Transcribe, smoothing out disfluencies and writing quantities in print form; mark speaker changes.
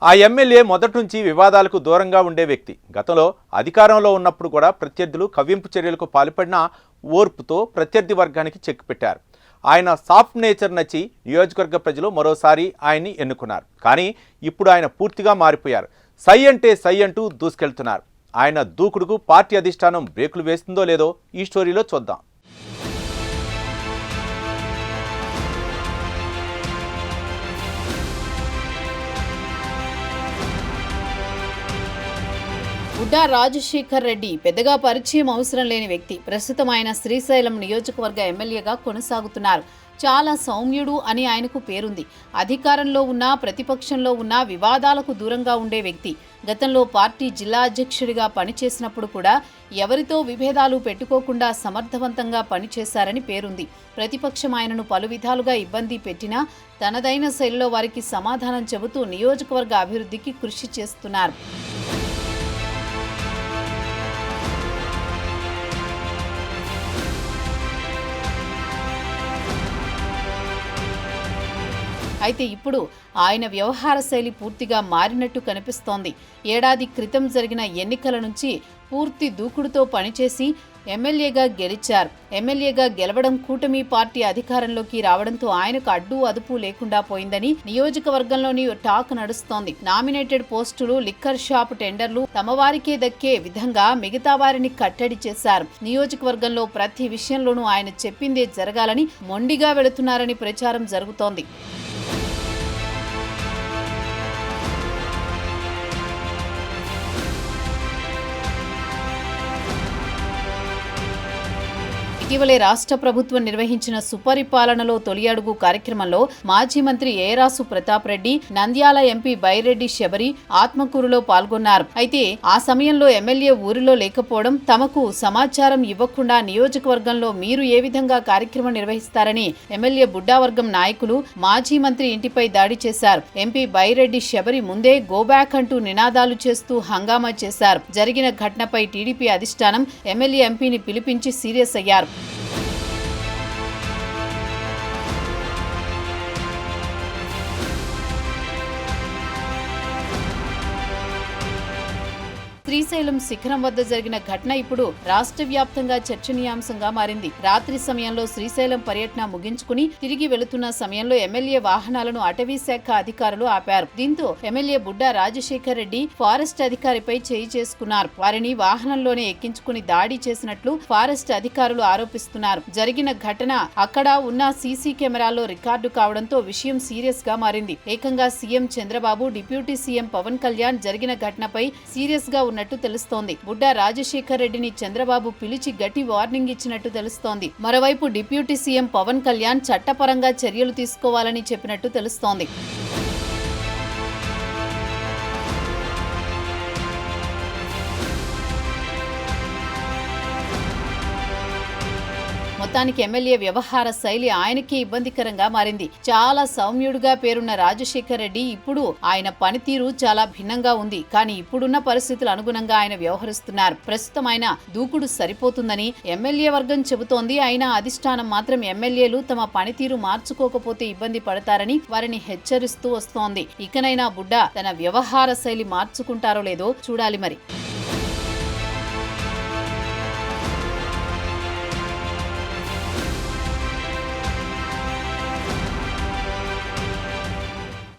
Speaker 1: ఆ ఎమ్మెల్యే మొదటి నుంచి వివాదాలకు దూరంగా ఉండే వ్యక్తి. గతంలో అధికారంలో ఉన్నప్పుడు కూడా ప్రత్యర్థులు కవ్వింపు చర్యలకు పాల్పడిన ఓర్పుతో ప్రత్యర్థి వర్గానికి చెక్ పెట్టారు. ఆయన సాఫ్ట్ నేచర్ నచ్చి నియోజకవర్గ ప్రజలు మరోసారి ఆయన్ని ఎన్నుకున్నారు. కానీ ఇప్పుడు ఆయన పూర్తిగా మారిపోయారు. సై అంటే సై అంటూ దూసుకెళ్తున్నారు. ఆయన దూకుడుకు పార్టీ అధిష్టానం బ్రేకులు వేస్తుందో లేదో ఈ స్టోరీలో చూద్దాం.
Speaker 2: బుడ్డా రాజశేఖర్ రెడ్డి పెద్దగా పరిచయం అవసరం లేని వ్యక్తి. ప్రస్తుతం ఆయన శ్రీశైలం నియోజకవర్గ ఎమ్మెల్యేగా కొనసాగుతున్నారు. చాలా సౌమ్యుడు అని ఆయనకు పేరుంది. అధికారంలో ఉన్నా ప్రతిపక్షంలో ఉన్నా వివాదాలకు దూరంగా ఉండే వ్యక్తి. గతంలో పార్టీ జిల్లా అధ్యక్షుడిగా పనిచేసినప్పుడు కూడా ఎవరితో విభేదాలు పెట్టుకోకుండా సమర్థవంతంగా పనిచేశారని పేరుంది. ప్రతిపక్షం ఆయనను పలు విధాలుగా ఇబ్బంది పెట్టినా తనదైన శైలిలో వారికి సమాధానం చెబుతూ నియోజకవర్గ అభివృద్ధికి కృషి చేస్తున్నారు. అయితే ఇప్పుడు ఆయన వ్యవహార శైలి పూర్తిగా మారినట్టు కనిపిస్తోంది. ఏడాది క్రితం జరిగిన ఎన్నికల నుంచి పూర్తి దూకుడుతో పనిచేసి ఎమ్మెల్యేగా గెలిచారు. ఎమ్మెల్యేగా గెలవడం కూటమి పార్టీ అధికారంలోకి రావడంతో ఆయనకు అడ్డు అదుపు లేకుండా పోయిందని నియోజకవర్గంలోని టాక్ నడుస్తోంది. నామినేటెడ్ పోస్టులు, లిక్కర్ షాప్ టెండర్లు తమ వారికే దక్కే విధంగా మిగతా వారిని కట్టడి చేశారు. నియోజకవర్గంలో ప్రతి విషయంలోనూ ఆయన చెప్పిందే జరగాలని మొండిగా వెళుతున్నారని ప్రచారం జరుగుతోంది. ఇటీవలే రాష్ట్ర ప్రభుత్వం నిర్వహించిన సుపరిపాలనలో తొలి అడుగు కార్యక్రమంలో మాజీ మంత్రి ఏరాసు ప్రతాప్ రెడ్డి, నంద్యాల ఎంపీ బైరెడ్డి శబరి ఆత్మకూరులో పాల్గొన్నారు. అయితే ఆ సమయంలో ఎమ్మెల్యే ఊరిలో లేకపోవడం, తమకు సమాచారం ఇవ్వకుండా నియోజకవర్గంలో మీరు ఏ విధంగా కార్యక్రమం నిర్వహిస్తారని ఎమ్మెల్యే బుడ్డా వర్గం నాయకులు మాజీ మంత్రి ఇంటిపై దాడి చేశారు. ఎంపీ బైరెడ్డి శబరి ముందే గోబ్యాక్ అంటూ నినాదాలు చేస్తూ హంగామా చేశారు. జరిగిన ఘటనపై టీడీపీ అధిష్టానం ఎమ్మెల్యే ఎంపీని పిలిపించి సీరియస్ అయ్యారు. శ్రీశైలం శిఖరం వద్ద జరిగిన ఘటన ఇప్పుడు రాష్ట్ర వ్యాప్తంగా చర్చనీయాంశంగా మారింది. రాత్రి సమయంలో శ్రీశైలం పర్యటన ముగించుకుని తిరిగి వెళుతున్న సమయంలో ఎమ్మెల్యే వాహనాలను అటవీ శాఖ అధికారులు ఆపారు. దీంతో ఎమ్మెల్యే బుడ్డా రాజశేఖర్ రెడ్డి ఫారెస్ట్ అధికారిపై చేయి చేసుకున్నారు. వారిని వాహనంలోనే ఎక్కించుకుని దాడి చేసినట్లు ఫారెస్ట్ అధికారులు ఆరోపిస్తున్నారు. జరిగిన ఘటన అక్కడ ఉన్న సీసీ కెమెరాల్లో రికార్డు కావడంతో విషయం సీరియస్ గా మారింది. ఏకంగా CM Chandrababu, deputy CM Pawan Kalyan జరిగిన ఘటనపై సీరియస్ గా ఉన్నట్టు తెలుస్తోంది. బుడ్డా రాజశేఖర్ రెడ్డిని చంద్రబాబు పిలిచి గట్టి వార్నింగ్ ఇచ్చినట్టు తెలుస్తోంది. మరోవైపు డిప్యూటీ సీఎం పవన్ కళ్యాణ్ చట్టపరంగా చర్యలు తీసుకోవాలని చెప్పినట్టు తెలుస్తోంది. మొత్తానికి ఎమ్మెల్యే వ్యవహార శైలి ఆయనకే ఇబ్బందికరంగా మారింది. చాలా సౌమ్యుడుగా పేరున్న రాజశేఖర్ రెడ్డి ఇప్పుడు ఆయన పనితీరు చాలా భిన్నంగా ఉంది. కానీ ఇప్పుడున్న పరిస్థితులు అనుగుణంగా ఆయన వ్యవహరిస్తున్నారు. ప్రస్తుతం ఆయన దూకుడు సరిపోతుందని ఎమ్మెల్యే వర్గం చెబుతోంది. అయినా అధిష్టానం మాత్రం ఎమ్మెల్యేలు తమ పనితీరు మార్చుకోకపోతే ఇబ్బంది పడతారని వారిని హెచ్చరిస్తూ వస్తోంది. ఇకనైనా బుడ్డా తన వ్యవహార శైలి మార్చుకుంటారో లేదో చూడాలి మరి.